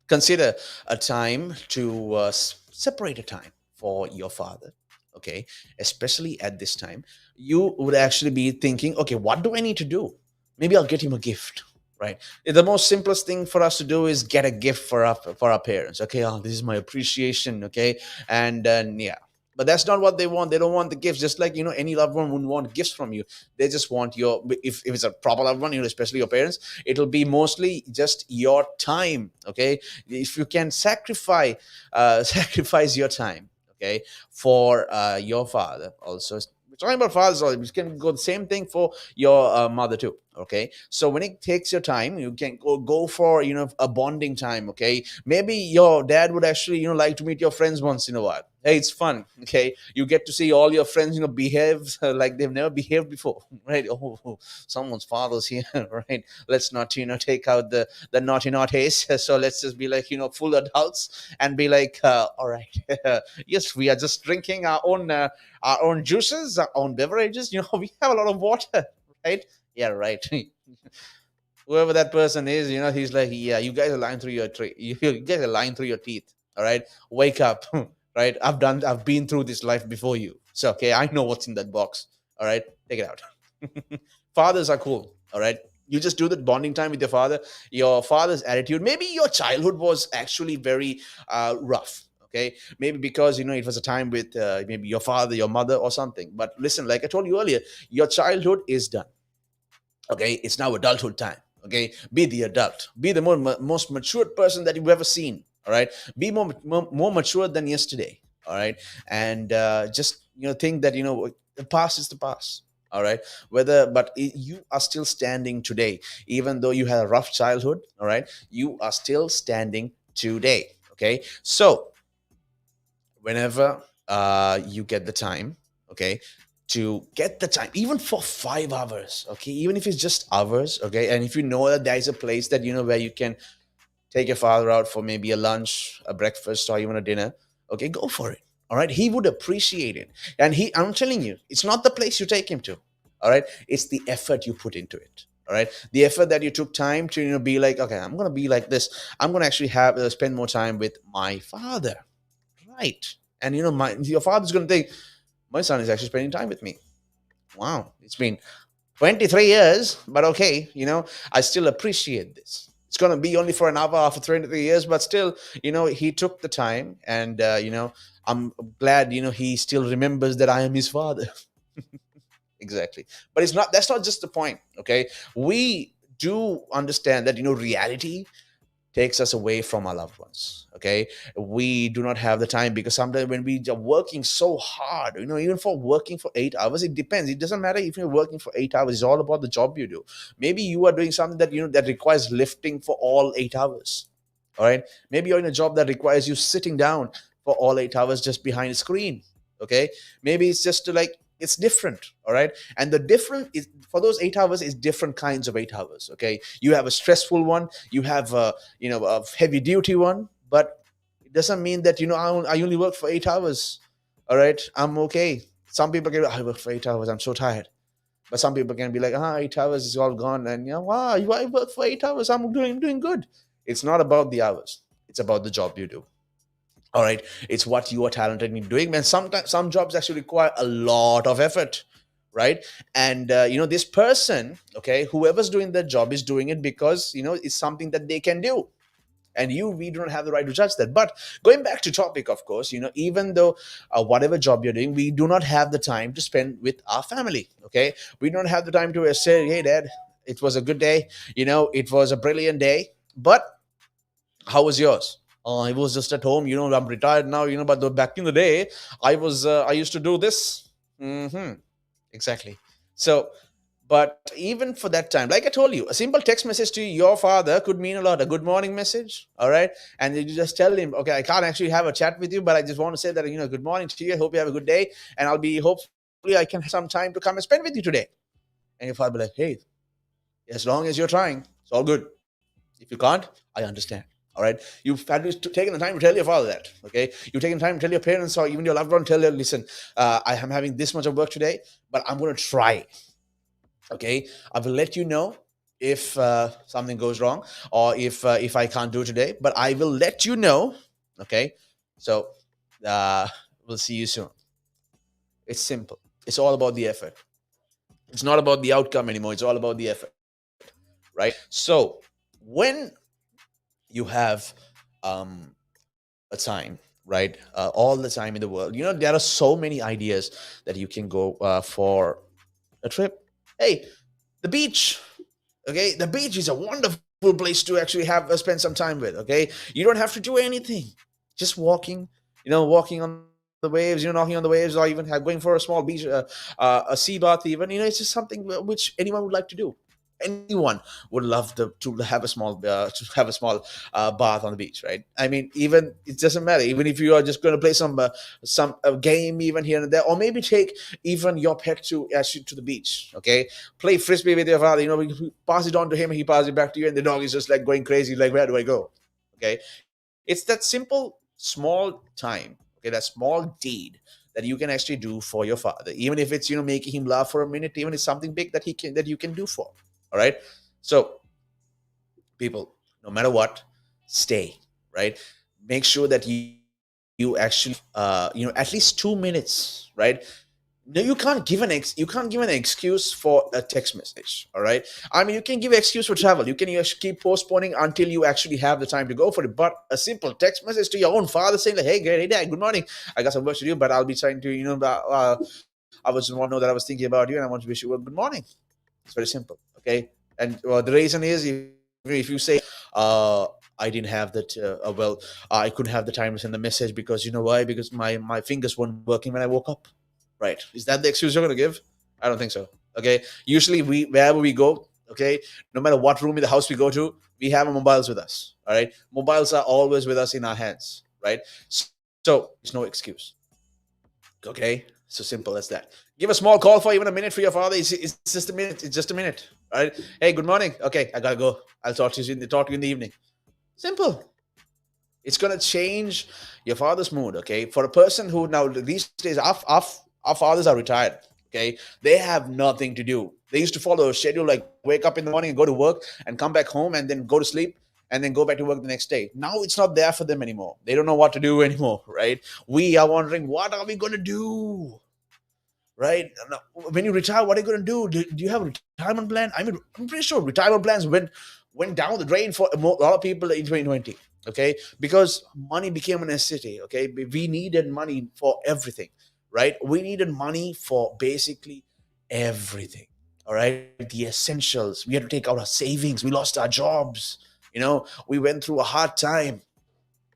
consider a time to separate a time for your father, okay, especially at this time, you would actually be thinking, okay, what do I need to do? Maybe I'll get him a gift, right? The most simplest thing for us to do is get a gift for our parents. Okay, oh, this is my appreciation. Okay, and yeah, but that's not what they want. They don't want the gifts. Just like any loved one wouldn't want gifts from you. They just want if it's a proper loved one, especially your parents, it'll be mostly just your time. Okay, if you can sacrifice your time, okay, for your father also. We're talking about fathers, you can go the same thing for your mother too. Okay, so when it takes your time, you can go for a bonding time. Okay, maybe your dad would actually like to meet your friends once in a while. Hey, it's fun. Okay, you get to see all your friends behave like they've never behaved before. Right? Oh, someone's father's here. Right? Let's not take out the naughty naughties. So let's just be like full adults and be like, all right, yes, we are just drinking our own juices, our own beverages. We have a lot of water, right? Yeah, right. Whoever that person is, he's like, yeah, you guys are lying through your tree. You guys are lying through your teeth. All right, wake up. Right? I've been through this life before you. So okay, I know what's in that box. All right, take it out. Fathers are cool. All right, you just do the bonding time with your father. Your father's attitude. Maybe your childhood was actually very rough. Okay, maybe because it was a time with maybe your father, your mother, or something. But listen, like I told you earlier, your childhood is done. Okay, it's now adulthood time. Okay, be the adult, be the most matured person that you've ever seen. All right, be more mature than yesterday. All right, and just think that the past is the past. All right, you are still standing today, even though you had a rough childhood. All right, you are still standing today. Okay, so whenever you get the time, okay, to get the time, even for 5 hours, okay, even if it's just hours, okay, and if you know that there is a place that where you can take your father out for maybe a lunch, a breakfast, or even a dinner, okay, go for it. All right, he would appreciate it. And I'm telling you, it's not the place you take him to. All right, it's the effort you put into it. All right, the effort that you took time to be like, okay, I'm gonna be like this. I'm gonna actually have spend more time with my father, right? And your father's gonna think, my son is actually spending time with me. Wow, it's been 23 years, but okay, I still appreciate this. It's going to be only for an hour after 23 years, but still, he took the time, and I'm glad he still remembers that I am his father. Exactly. But that's not just the point. Okay, we do understand that reality takes us away from our loved ones. Okay, we do not have the time, because sometimes when we are working so hard, even for working for 8 hours, it depends. It doesn't matter if you're working for 8 hours. It's all about the job you do. Maybe you are doing something that that requires lifting for all 8 hours. All right, maybe you're in a job that requires you sitting down for all 8 hours just behind a screen. Okay, maybe it's just it's different. All right, and the different is, for those 8 hours, is different kinds of 8 hours. Okay, you have a stressful one, you have a heavy duty one, but doesn't mean that, I only work for 8 hours. All right, I'm okay. Some people can, I work for 8 hours, I'm so tired. But some people can be like, 8 hours is all gone, and wow, I work for 8 hours, I'm doing good. It's not about the hours, it's about the job you do. All right, it's what you are talented in doing. And sometimes some jobs actually require a lot of effort, right? And this person, okay, whoever's doing that job is doing it because it's something that they can do. And we don't have the right to judge that. But going back to topic, of course, even though whatever job you're doing, we do not have the time to spend with our family. Okay, we don't have the time to say, hey dad, it was a good day, it was a brilliant day, but how was yours? I was just at home, I'm retired now, but back in the day, I used to do this. Exactly. So, but even for that time, like I told you, a simple text message to your father could mean a lot. A good morning message, all right? And you just tell him, okay, I can't actually have a chat with you, but I just want to say that, good morning to you. I hope you have a good day. And hopefully I can have some time to come and spend with you today. And your father will be like, hey, as long as you're trying, it's all good. If you can't, I understand. All right. You've at least taken the time to tell your father that. Okay. You've taken time to tell your parents or even your loved one, tell them, listen, I am having this much of work today, but I'm going to try. Okay. I will let you know if something goes wrong or if I can't do today, but I will let you know. Okay. So we'll see you soon. It's simple. It's all about the effort. It's not about the outcome anymore. It's all about the effort. Right. So when you have a time, right? All the time in the world. There are so many ideas that you can go for a trip. Hey, the beach. Okay, the beach is a wonderful place to actually have spend some time with. Okay, you don't have to do anything. Just walking. Walking on the waves. Knocking on the waves, or even going for a small beach, a sea bath. Even it's just something which anyone would like to do. Anyone would love to have a small bath on the beach, right? I mean, even it doesn't matter. Even if you are just going to play some game even here and there, or maybe take even your pet to actually to the beach. Okay, play frisbee with your father. You pass it on to him, he passes it back to you, and the dog is just like going crazy. Like, where do I go? Okay, it's that simple, small time. Okay, that small deed that you can actually do for your father, even if it's making him laugh for a minute, even if it's something big that you can do for. All right. So, people, no matter what, stay, right? Make sure that you actually at least 2 minutes, right? No, you can't give an excuse for a text message. All right. I mean, you can give an excuse for travel. You can just keep postponing until you actually have the time to go for it. But a simple text message to your own father saying like, hey dad, good morning. I got some work to do, but I'll be trying to, I was want to know that I was thinking about you and I want to wish you a good morning. It's very simple. Okay. And the reason is if you say, I didn't have that, I couldn't have the time to send the message because you know why? Because my fingers weren't working when I woke up. Right. Is that the excuse you're going to give? I don't think so. Okay. Usually wherever we go, okay, no matter what room in the house we go to, we have our mobiles with us. All right. Mobiles are always with us in our hands. Right. So it's no excuse. Okay. So simple as that. Give a small call for even a minute for your father. It's just a minute. It's just a minute. Right? Hey, good morning. Okay, I gotta go. I'll talk to you in the evening. Simple. It's gonna change your father's mood. Okay. For a person who now these days our fathers are retired. Okay. They have nothing to do. They used to follow a schedule like wake up in the morning and go to work and come back home and then go to sleep and then go back to work the next day. Now it's not there for them anymore. They don't know what to do anymore. Right? We are wondering, what are we gonna do? Right? When you retire, what are you going to do? Do you have a retirement plan? I mean, I'm pretty sure retirement plans went down the drain for a lot of people in 2020. Okay, because money became a necessity. Okay, we needed money for everything. Right? We needed money for basically everything. All right, the essentials. We had to take out our savings. We lost our jobs. We went through a hard time,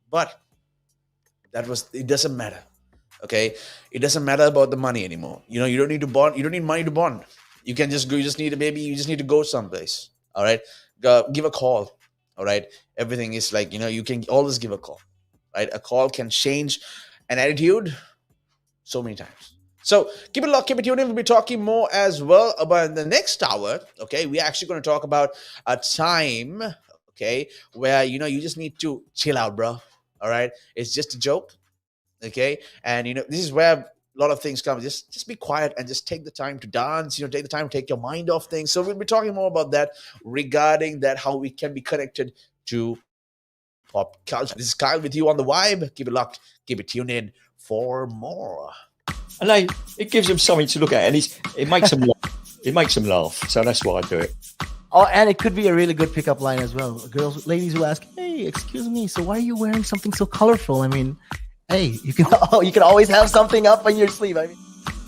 but it doesn't matter. Okay, it doesn't matter about the money anymore. You don't need to bond. You don't need money to bond. You can just go. You just need you just need to go someplace. All right, give a call. All right, everything is like you can always give a call. Right, a call can change an attitude so many times. So keep it locked, keep it tuned in. We'll be talking more as well about the next hour. Okay, we're actually going to talk about a time. Okay, where you just need to chill out, bro. All right, it's just a joke. Okay, and this is where a lot of things come. Just be quiet and just take the time to dance. Take the time to take your mind off things. So we'll be talking more about that, regarding that, how we can be connected to pop culture. This is Kyle with you on the Vibe. Keep it locked, keep it tuned in for more. And it gives them something to look at, and it makes them laugh. It makes them laugh. So that's why I do it. Oh, and it could be a really good pickup line as well. Ladies who ask, "Hey, excuse me, so why are you wearing something so colorful?" I mean, hey, you can always have something up on your sleeve. I mean,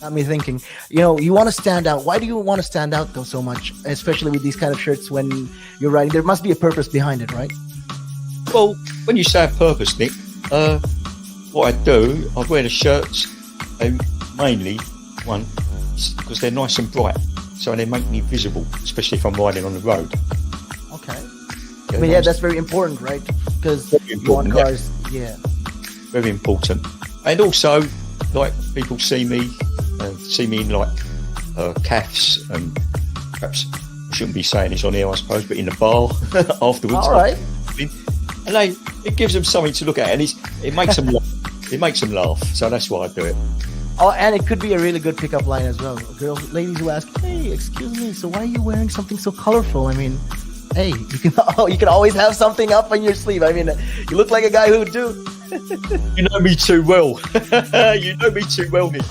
got me thinking. You want to stand out. Why do you want to stand out though so much, especially with these kind of shirts when you're riding? There must be a purpose behind it, right? Well, when you say a purpose, Nick, what I do, I wear the shirts mainly because they're nice and bright, so they make me visible, especially if I'm riding on the road. Okay. Yeah, that's very important, right? Because you want cars, yeah. Very important. And also, like, people see me in like calves, and perhaps I shouldn't be saying this on here, I suppose, but in the bar afterwards. All right. And it gives them something to look at, and it makes them laugh. It makes them laugh. So that's why I do it. Oh, and it could be a really good pickup line as well. Ladies who ask, "Hey, excuse me, so why are you wearing something so colorful?" I mean, hey, you can always have something up on your sleeve. I mean, you look like a guy who would do. You know me too well. You know me too well, Nick.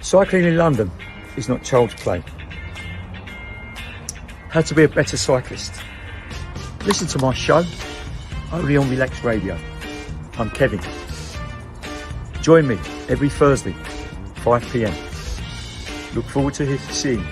Cycling in London is not child's play. How to be a better cyclist? Listen to my show, only on Relaks Radio. I'm Kevin. Join me every Thursday, 5 p.m. Look forward to seeing you.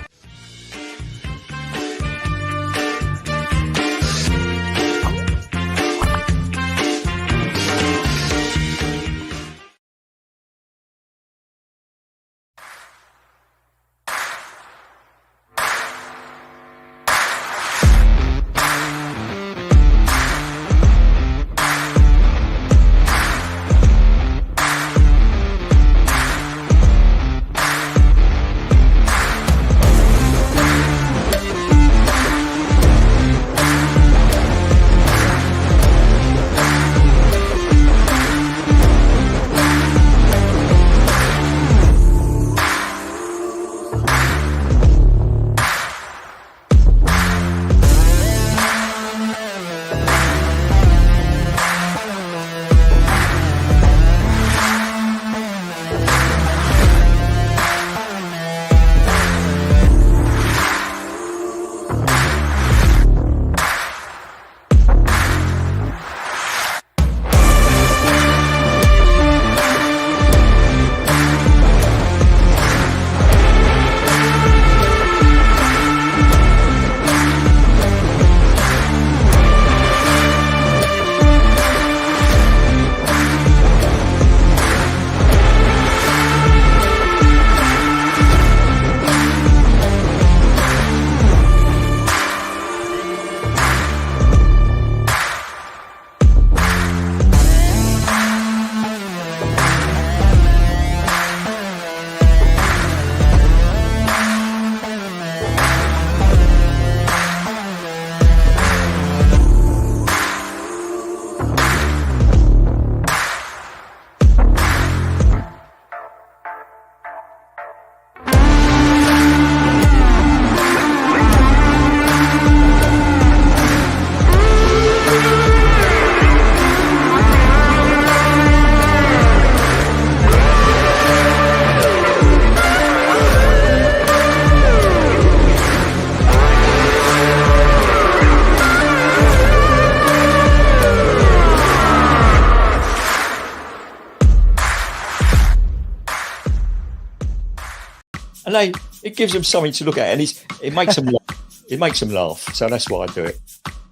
and it gives them something to look at, and it makes them laugh. It makes them laugh. So that's why I do it.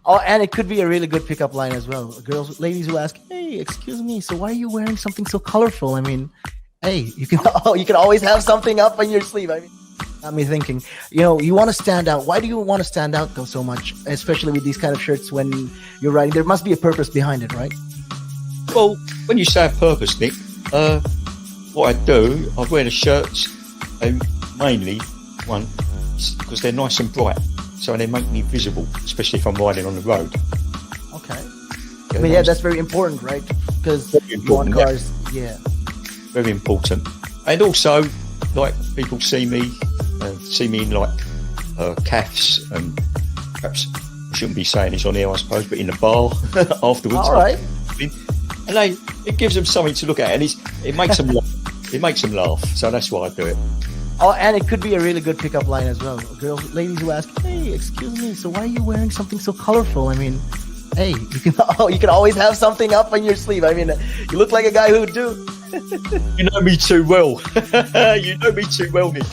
Oh, and it could be a really good pickup line as well. Ladies who ask, "Hey, excuse me, so why are you wearing something so colorful?" I mean, hey, you can always have something up on your sleeve. I mean, got me thinking. You want to stand out. Why do you want to stand out though so much, especially with these kind of shirts when you're riding? There must be a purpose behind it, right? Well, when you say a purpose, Nick, what I do, I wear the shirts, mainly one because they're nice and bright, so they make me visible, especially if I'm riding on the road. Okay. I mean, yeah, that's very important, right? Because you want cars, yeah. Very important. And also, like, people see me in like calves, and perhaps I shouldn't be saying this on here, I suppose, but in the bar afterwards. All right. And it gives them something to look at, and it makes them laugh. It makes them laugh. So that's why I do it. Oh, and it could be a really good pickup line as well. Ladies who ask, "Hey, excuse me, so why are you wearing something so colorful?" I mean, hey, you can always have something up on your sleeve. I mean, you look like a guy who would do. You know me too well. You know me too well, Nick.